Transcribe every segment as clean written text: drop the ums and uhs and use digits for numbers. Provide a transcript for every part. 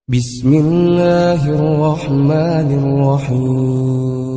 بسم الله الرحمن الرحيم.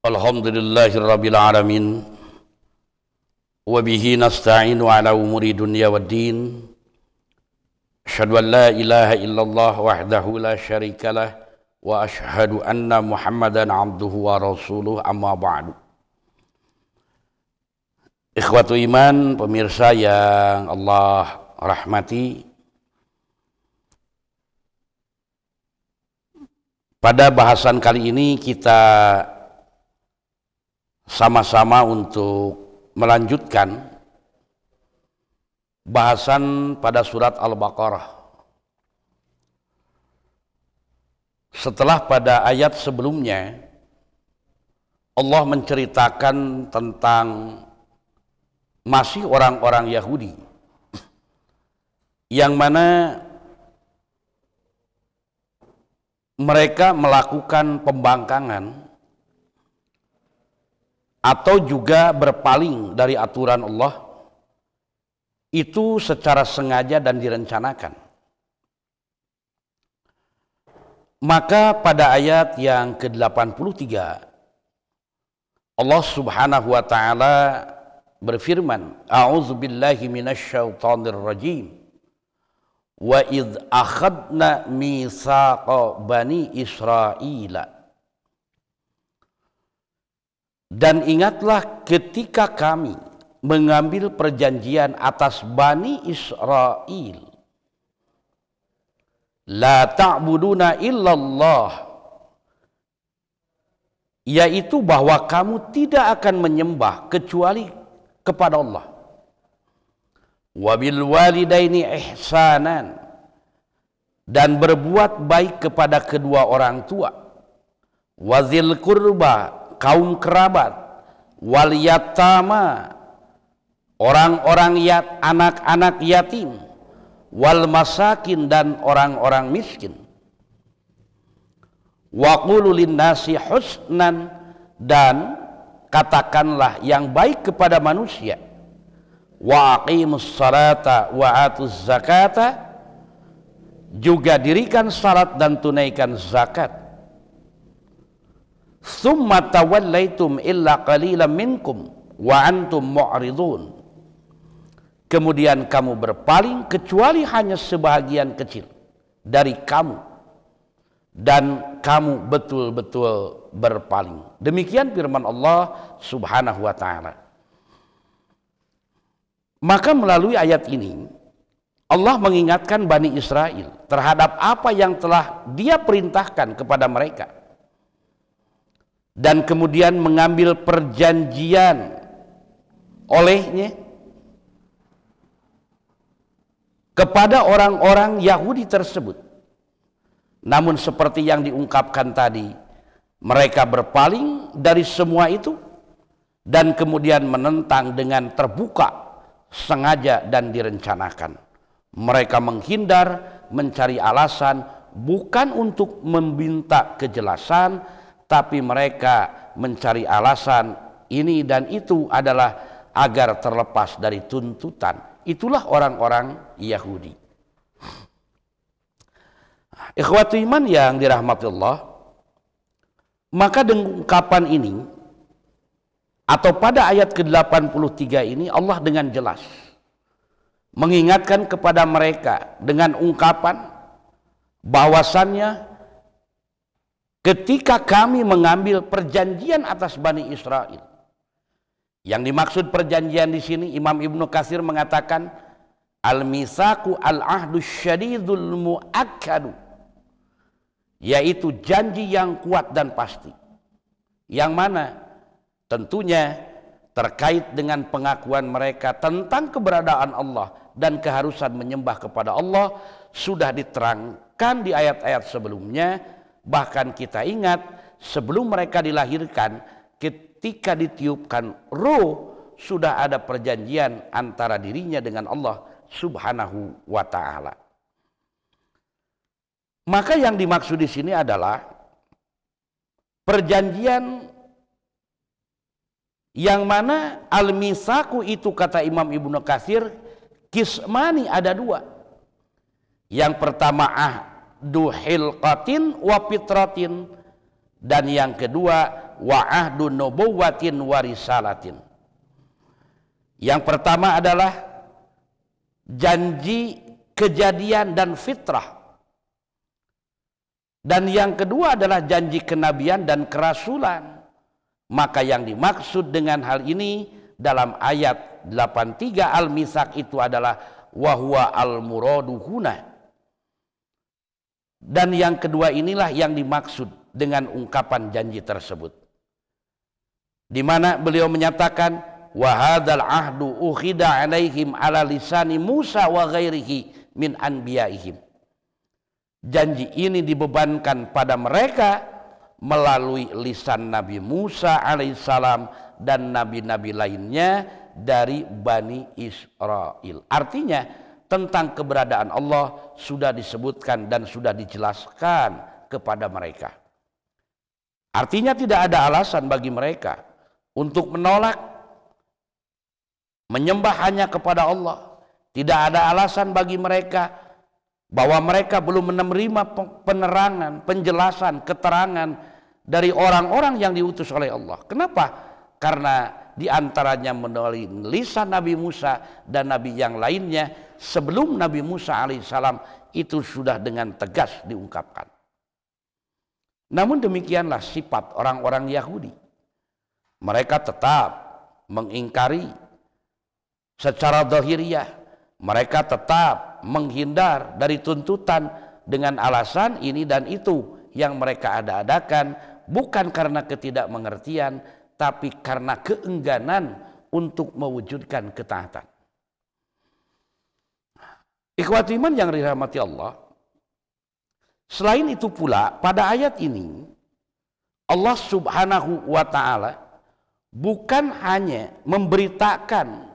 Alhamdulillahirabbil alamin wa bihi nasta'inu ala umuri dunya waddin. Asyhadu an la ilaha illallah wahdahu la syarikalah wa asyhadu anna Muhammadan abduhu wa rasuluh, amma ba'du. Ikhwatu iman, pemirsa yang Allah rahmati, pada bahasan kali ini kita sama-sama untuk melanjutkan bahasan pada surat Al-Baqarah. Setelah pada ayat sebelumnya Allah menceritakan tentang masih orang-orang Yahudi yang mana mereka melakukan pembangkangan atau juga berpaling dari aturan Allah itu secara sengaja dan direncanakan. Maka pada ayat yang ke-83 Allah Subhanahu wa taala berfirman, A'udzubillahi minasyaitonir rajim. Wa idz akhadna mitsaqa bani Israila. Dan ingatlah ketika kami mengambil perjanjian atas Bani Israel, la ta'buduna illallah, yaitu bahwa kamu tidak akan menyembah kecuali kepada Allah. Wabil walidaini ihsanan, dan berbuat baik kepada kedua orang tua. Wazil kurba, kaum kerabat. Wal yatama, orang-orang anak-anak yatim. Wal masakin, dan orang-orang miskin. Wa qulu linnasi husnan, dan katakanlah yang baik kepada manusia. Wa aqimus salata wa atuz zakata, juga dirikan salat dan tunaikan zakat. Summa tawallaitum illa qalilan minkum wa antum mu'ridun. Kemudian kamu berpaling kecuali hanya sebahagian kecil dari kamu, dan kamu betul-betul berpaling. Demikian firman Allah Subhanahu wa taala. Maka melalui ayat ini Allah mengingatkan Bani Israel terhadap apa yang telah Dia perintahkan kepada mereka, dan kemudian mengambil perjanjian olehnya kepada orang-orang Yahudi tersebut. Namun seperti yang diungkapkan tadi, mereka berpaling dari semua itu dan kemudian menentang dengan terbuka, sengaja dan direncanakan. Mereka menghindar, mencari alasan, bukan untuk meminta kejelasan, tapi mereka mencari alasan ini dan itu adalah agar terlepas dari tuntutan. Itulah orang-orang Yahudi. Ikhwatu iman yang dirahmati Allah, maka dengan ungkapan ini atau pada ayat ke-83 ini Allah dengan jelas mengingatkan kepada mereka dengan ungkapan bahwasannya ketika kami mengambil perjanjian atas Bani Israel. Yang dimaksud perjanjian di sini Imam Ibnu Katsir mengatakan al-misaku al-ahdu syadidul muakkadu, yaitu janji yang kuat dan pasti. Yang mana tentunya terkait dengan pengakuan mereka tentang keberadaan Allah dan keharusan menyembah kepada Allah sudah diterangkan di ayat-ayat sebelumnya. Bahkan kita ingat sebelum mereka dilahirkan, ketika ditiupkan ruh, sudah ada perjanjian antara dirinya dengan Allah Subhanahu wa ta'ala. Maka yang dimaksud di sini adalah perjanjian yang mana al-misaku itu, kata Imam Ibnu Katsir, kismani, ada dua. Yang pertama ahdu hilqatin wa fitratin, dan yang kedua wa ahdu nubuwatin wa risalatin. Yang pertama adalah janji kejadian dan fitrah, dan yang kedua adalah janji kenabian dan kerasulan. Maka yang dimaksud dengan hal ini dalam ayat 83 al-misak itu adalah wa huwa al-muradu huna. Dan yang kedua inilah yang dimaksud dengan ungkapan janji tersebut, di mana beliau menyatakan wa hadzal ahdu ukhida alaihim ala lisani Musa wa ghairihi min anbiyaihim. Janji ini dibebankan pada mereka melalui lisan Nabi Musa alaihissalam dan nabi-nabi lainnya dari Bani Israel. Artinya tentang keberadaan Allah sudah disebutkan dan sudah dijelaskan kepada mereka. Artinya tidak ada alasan bagi mereka untuk menolak menyembah hanya kepada Allah. Tidak ada alasan bagi mereka bahwa mereka belum menerima penerangan, penjelasan, keterangan dari orang-orang yang diutus oleh Allah. Kenapa? Karena diantaranya melalui lisan Nabi Musa dan Nabi yang lainnya sebelum Nabi Musa alaihissalam itu sudah dengan tegas diungkapkan. Namun demikianlah sifat orang-orang Yahudi. Mereka tetap mengingkari secara zahiriyah. Mereka tetap menghindar dari tuntutan dengan alasan ini dan itu yang mereka ada-adakan, bukan karena ketidakmengertian, tapi karena keengganan untuk mewujudkan ketaatan. Ikhwati iman yang dirahmati Allah, selain itu pula pada ayat ini Allah subhanahu wa ta'ala bukan hanya memberitakan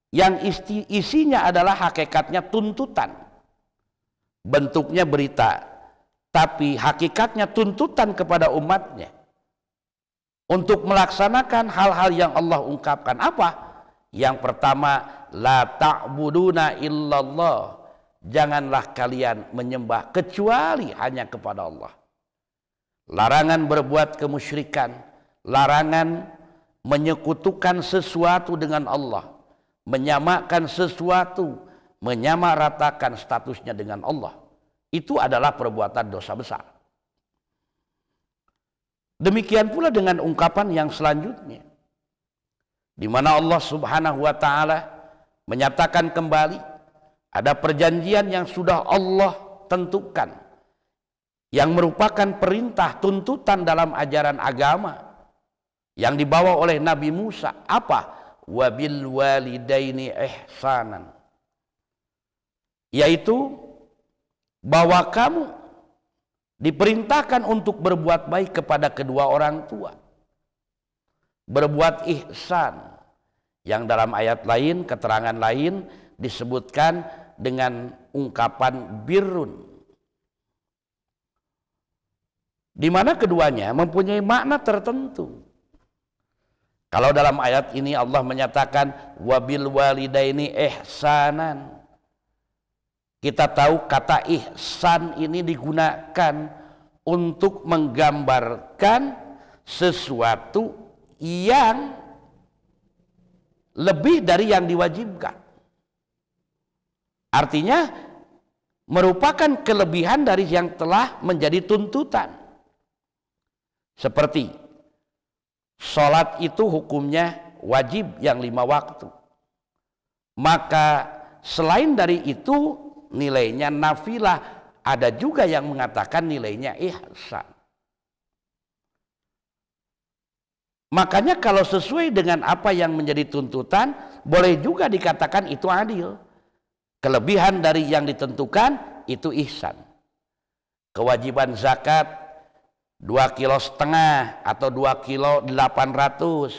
yang isinya adalah hakikatnya tuntutan, bentuknya berita, tapi hakikatnya tuntutan kepada umatnya untuk melaksanakan hal-hal yang Allah ungkapkan. Apa? Yang pertama, la ta'buduna illallah, janganlah kalian menyembah kecuali hanya kepada Allah. Larangan berbuat kemusyrikan, larangan menyekutukan sesuatu dengan Allah, menyamakan sesuatu, menyamaratakan statusnya dengan Allah. Itu adalah perbuatan dosa besar. Demikian pula dengan ungkapan yang selanjutnya, di mana Allah subhanahu wa ta'ala menyatakan kembali ada perjanjian yang sudah Allah tentukan, yang merupakan perintah tuntutan dalam ajaran agama yang dibawa oleh Nabi Musa. Apa? Wabil walidaini ihsanan, yaitu bahwa kamu diperintahkan untuk berbuat baik kepada kedua orang tua, berbuat ihsan, yang dalam ayat lain, keterangan lain disebutkan dengan ungkapan birrun, di mana keduanya mempunyai makna tertentu. Kalau dalam ayat ini Allah menyatakan wabil walidaini ihsanan, kita tahu kata ihsan ini digunakan untuk menggambarkan sesuatu yang lebih dari yang diwajibkan. Artinya merupakan kelebihan dari yang telah menjadi tuntutan. Seperti sholat itu hukumnya wajib yang 5 waktu. Maka selain dari itu nilainya nafilah, ada juga yang mengatakan nilainya ihsan. Makanya kalau sesuai dengan apa yang menjadi tuntutan, boleh juga dikatakan itu adil. Kelebihan dari yang ditentukan itu ihsan. Kewajiban zakat 2,5 kilo atau 2,8 kilo,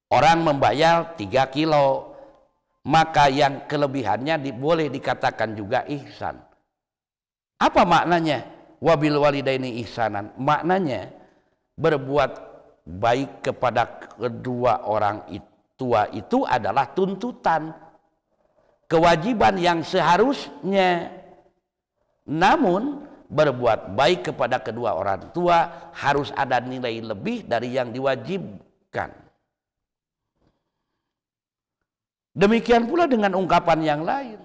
orang membayar 3 kilo, maka yang kelebihannya boleh dikatakan juga ihsan. Apa maknanya? Wabil walidaini ihsanan. Maknanya berbuat baik kepada kedua orang tua itu adalah tuntutan, kewajiban yang seharusnya. Namun berbuat baik kepada kedua orang tua harus ada nilai lebih dari yang diwajibkan. Demikian pula dengan ungkapan yang lain.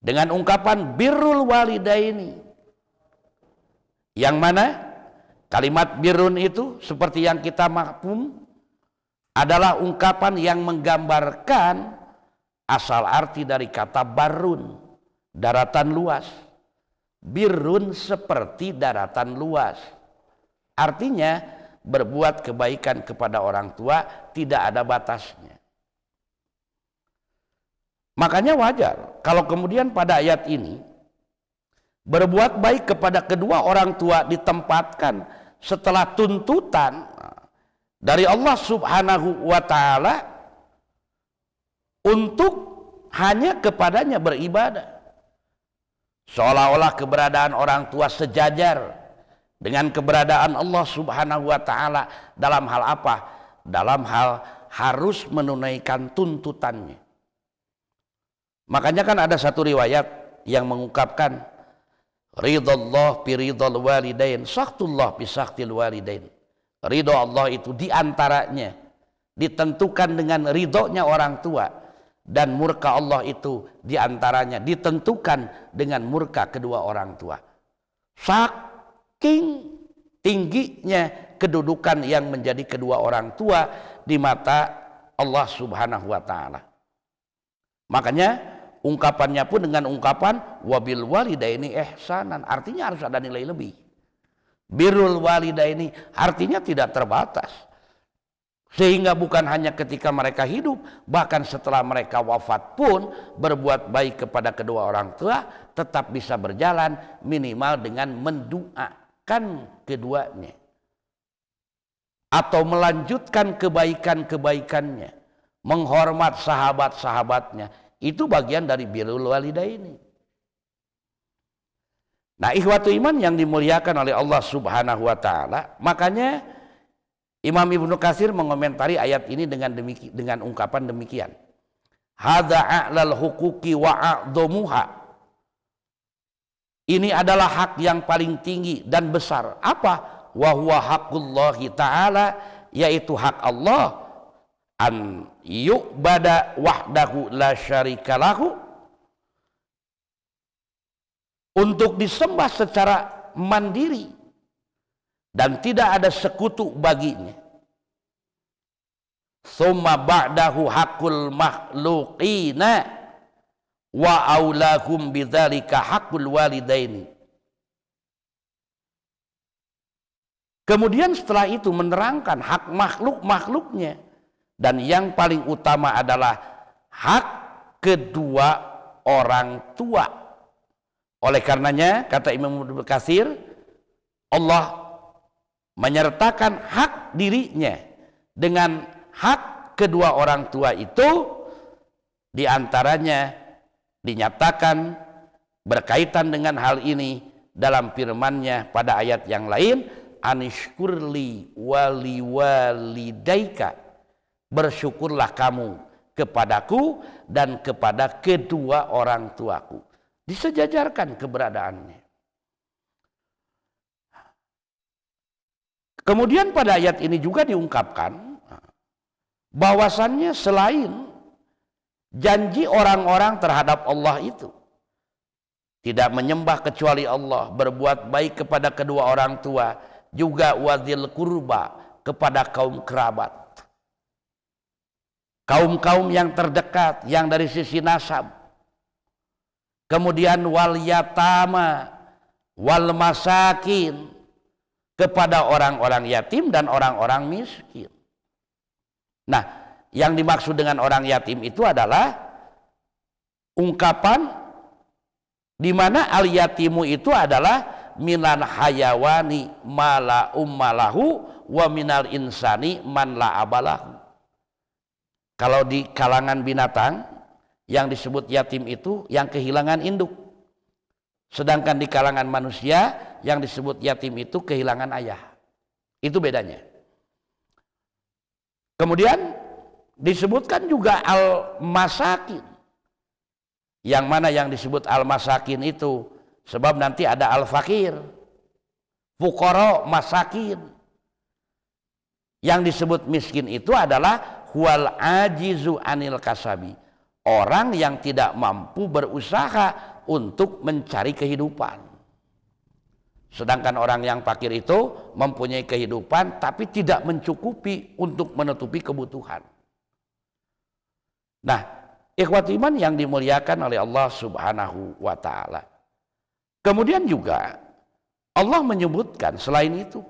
Dengan ungkapan birrul walidaini. Yang mana kalimat birrun itu seperti yang kita mafhum adalah ungkapan yang menggambarkan asal arti dari kata barrun, daratan luas. Birrun seperti daratan luas. Artinya berbuat kebaikan kepada orang tua tidak ada batasnya. Makanya wajar kalau kemudian pada ayat ini berbuat baik kepada kedua orang tua ditempatkan setelah tuntutan dari Allah Subhanahu wa Ta'ala untuk hanya kepadanya beribadah. Seolah-olah keberadaan orang tua sejajar dengan keberadaan Allah Subhanahu wa Ta'ala dalam hal apa? Dalam hal harus menunaikan tuntutannya. Makanya kan ada satu riwayat yang mengungkapkan ridallah bi ridal walidain, sakhtullah bi sakhtil walidain. Ridho Allah itu diantaranya ditentukan dengan ridhonya orang tua, dan murka Allah itu diantaranya ditentukan dengan murka kedua orang tua. Saking tingginya kedudukan yang menjadi kedua orang tua di mata Allah Subhanahu wa Ta'ala. Makanya ungkapannya pun dengan ungkapan wabil walidaini ihsanan, artinya harus ada nilai lebih. Birrul walidaini artinya tidak terbatas, sehingga bukan hanya ketika mereka hidup, bahkan setelah mereka wafat pun berbuat baik kepada kedua orang tua tetap bisa berjalan, minimal dengan mendoakan keduanya atau melanjutkan kebaikan-kebaikannya, menghormat sahabat-sahabatnya. Itu bagian dari birrul walidaini. Nah, ikhwatu iman yang dimuliakan oleh Allah Subhanahu wa Ta'ala, makanya Imam Ibnu Katsir mengomentari ayat ini dengan ungkapan demikian. Hadza a'lal huquqi wa a'dhamuha. Ini adalah hak yang paling tinggi dan besar. Apa? Wa huwa haqqullahi ta'ala, yaitu hak Allah an yu'bada wahdahu la syarika lahu, untuk disembah secara mandiri dan tidak ada sekutu baginya. Summa ba'dahu haqqul makhluqina wa aulahum bidzalika haqqul walidaini. Kemudian setelah itu menerangkan hak makhluk-makhluknya, dan yang paling utama adalah hak kedua orang tua. Oleh karenanya kata Imam Ibnu Katsir, Allah menyertakan hak dirinya dengan hak kedua orang tua itu, diantaranya dinyatakan berkaitan dengan hal ini dalam firman-Nya pada ayat yang lain, anishkurli wali walidaika, bersyukurlah kamu kepadaku dan kepada kedua orang tuaku. Disejajarkan keberadaannya. Kemudian pada ayat ini juga diungkapkan bahwasannya selain janji orang-orang terhadap Allah itu tidak menyembah kecuali Allah, berbuat baik kepada kedua orang tua, juga wadzil qurba, kepada kaum kerabat, kaum-kaum yang terdekat yang dari sisi nasab. Kemudian wal yatama wal masakin, kepada orang-orang yatim dan orang-orang miskin. Nah, yang dimaksud dengan orang yatim itu adalah ungkapan di mana al yatimu itu adalah minal hayawani mala ummalahu wa minal insani man la abalahu. Kalau di kalangan binatang yang disebut yatim itu yang kehilangan induk. Sedangkan di kalangan manusia yang disebut yatim itu kehilangan ayah. Itu bedanya. Kemudian disebutkan juga al-masakin. Yang mana yang disebut al-masakin itu? Sebab nanti ada al-fakir, fuqara, masakin. Yang disebut miskin itu adalah huwal ajizu anil kasabi. Orang yang tidak mampu berusaha untuk mencari kehidupan. Sedangkan orang yang fakir itu mempunyai kehidupan tapi tidak mencukupi untuk menutupi kebutuhan. Nah, ikhwati iman yang dimuliakan oleh Allah Subhanahu wa taala. Kemudian juga Allah menyebutkan selain itu,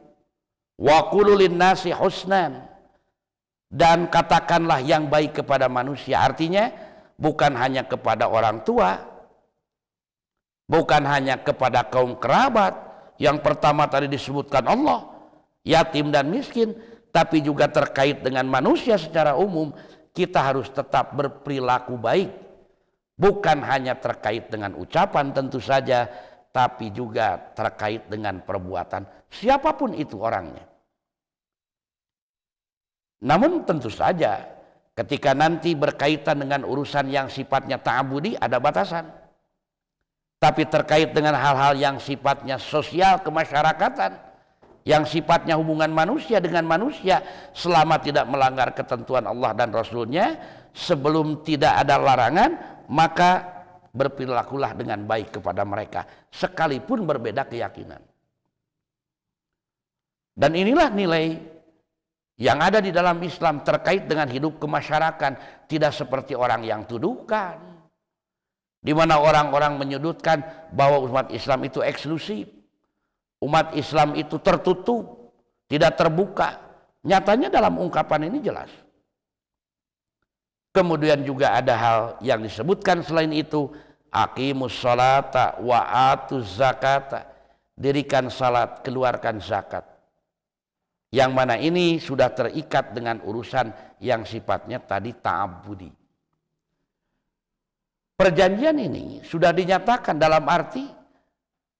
wa qulu linnasi husnan, dan katakanlah yang baik kepada manusia. Artinya bukan hanya kepada orang tua, bukan hanya kepada kaum kerabat yang pertama tadi disebutkan Allah, yatim dan miskin, tapi juga terkait dengan manusia secara umum. Kita harus tetap berperilaku baik, bukan hanya terkait dengan ucapan tentu saja, tapi juga terkait dengan perbuatan siapapun itu orangnya. Namun tentu saja ketika nanti berkaitan dengan urusan yang sifatnya ta'abudi ada batasan. Tapi terkait dengan hal-hal yang sifatnya sosial kemasyarakatan, yang sifatnya hubungan manusia dengan manusia, selama tidak melanggar ketentuan Allah dan Rasulnya, sebelum tidak ada larangan, maka berperilakulah dengan baik kepada mereka, sekalipun berbeda keyakinan. Dan inilah nilai yang ada di dalam Islam terkait dengan hidup kemasyarakatan, tidak seperti orang yang tuduhkan, di mana orang-orang menyudutkan bahwa umat Islam itu eksklusif, umat Islam itu tertutup, tidak terbuka. Nyatanya dalam ungkapan ini jelas. Kemudian juga ada hal yang disebutkan selain itu, aqimus sholata wa atuz zakata, dirikan salat, keluarkan zakat. Yang mana ini sudah terikat dengan urusan yang sifatnya tadi ta'abudi. Perjanjian ini sudah dinyatakan dalam arti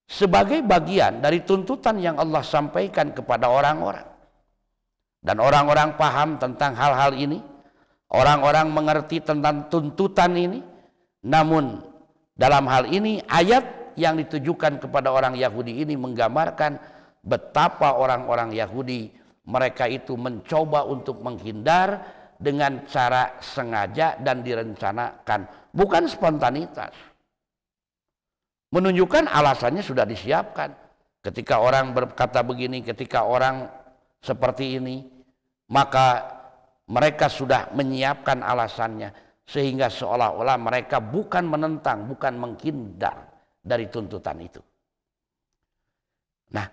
sebagai bagian dari tuntutan yang Allah sampaikan kepada orang-orang. Dan orang-orang paham tentang hal-hal ini. Orang-orang mengerti tentang tuntutan ini. Namun dalam hal ini ayat yang ditujukan kepada orang Yahudi ini menggambarkan betapa orang-orang Yahudi mereka itu mencoba untuk menghindar dengan cara sengaja dan direncanakan, bukan spontanitas. Menunjukkan alasannya sudah disiapkan. Ketika orang berkata begini, ketika orang seperti ini, maka mereka sudah menyiapkan alasannya, sehingga seolah-olah mereka bukan menentang, bukan menghindar dari tuntutan itu. Nah,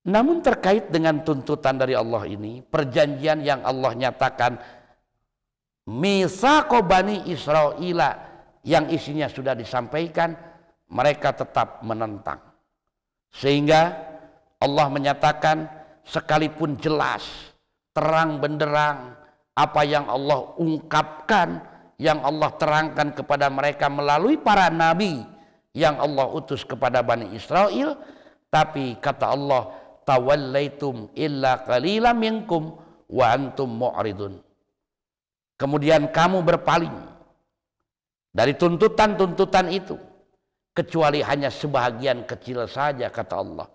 namun terkait dengan tuntutan dari Allah ini, perjanjian yang Allah nyatakan mitsaqo bani Israila yang isinya sudah disampaikan, mereka tetap menentang. Sehingga Allah menyatakan sekalipun jelas, terang benderang apa yang Allah ungkapkan, yang Allah terangkan kepada mereka melalui para nabi yang Allah utus kepada Bani Israel, tapi kata Allah, tawallaitum illa qalilan minkum wa antum mu'ridun. Kemudian kamu berpaling dari tuntutan-tuntutan itu, kecuali hanya sebahagian kecil saja, kata Allah.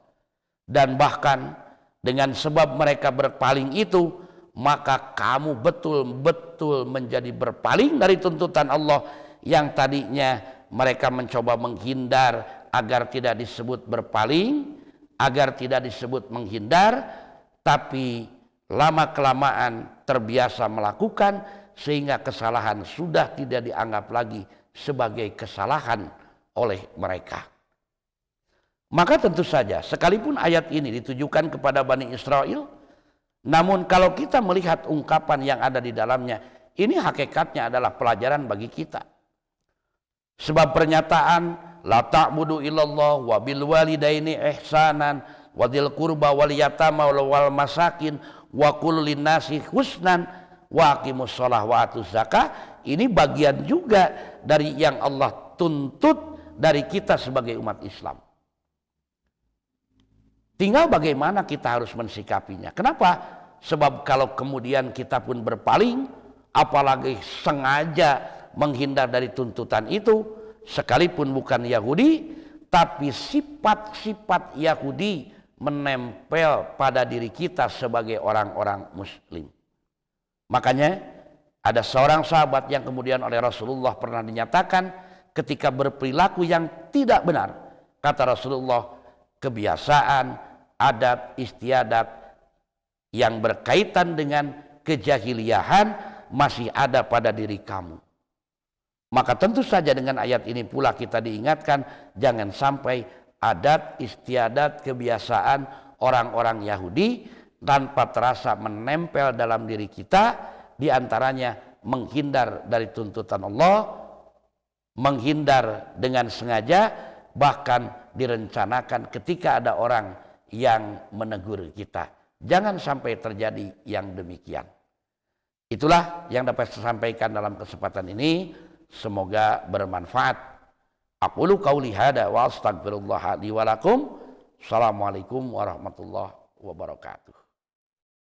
Dan bahkan dengan sebab mereka berpaling itu, maka kamu betul-betul menjadi berpaling dari tuntutan Allah yang tadinya mereka mencoba menghindar agar tidak disebut berpaling, agar tidak disebut menghindar, tapi lama-kelamaan terbiasa melakukan, sehingga kesalahan sudah tidak dianggap lagi sebagai kesalahan oleh mereka. Maka tentu saja sekalipun ayat ini ditujukan kepada Bani Israel, namun kalau kita melihat ungkapan yang ada di dalamnya, ini hakikatnya adalah pelajaran bagi kita. Sebab pernyataan la ta'budu illallah wa bil walidaini ihsanan wa dzil qurba wal yatama wal masakin wa qul linnasi husnan wa aqimus shalah wa atuz zakah, ini bagian juga dari yang Allah tuntut dari kita sebagai umat Islam. Tinggal bagaimana kita harus mensikapinya. Kenapa? Sebab kalau kemudian kita pun berpaling, apalagi sengaja menghindar dari tuntutan itu, sekalipun bukan Yahudi, tapi sifat-sifat Yahudi menempel pada diri kita sebagai orang-orang Muslim. Makanya ada seorang sahabat yang kemudian oleh Rasulullah pernah dinyatakan ketika berperilaku yang tidak benar. Kata Rasulullah, kebiasaan, adat, istiadat yang berkaitan dengan kejahiliahan masih ada pada diri kamu. Maka tentu saja dengan ayat ini pula kita diingatkan jangan sampai adat, istiadat, kebiasaan orang-orang Yahudi tanpa terasa menempel dalam diri kita, diantaranya menghindar dari tuntutan Allah, menghindar dengan sengaja, bahkan direncanakan ketika ada orang yang menegur kita. Jangan sampai terjadi yang demikian. Itulah yang dapat saya sampaikan dalam kesempatan ini. Semoga bermanfaat. Aqulu qauli hada wa astaghfirullah li wa lakum. Assalamualaikum warahmatullahi wabarakatuh.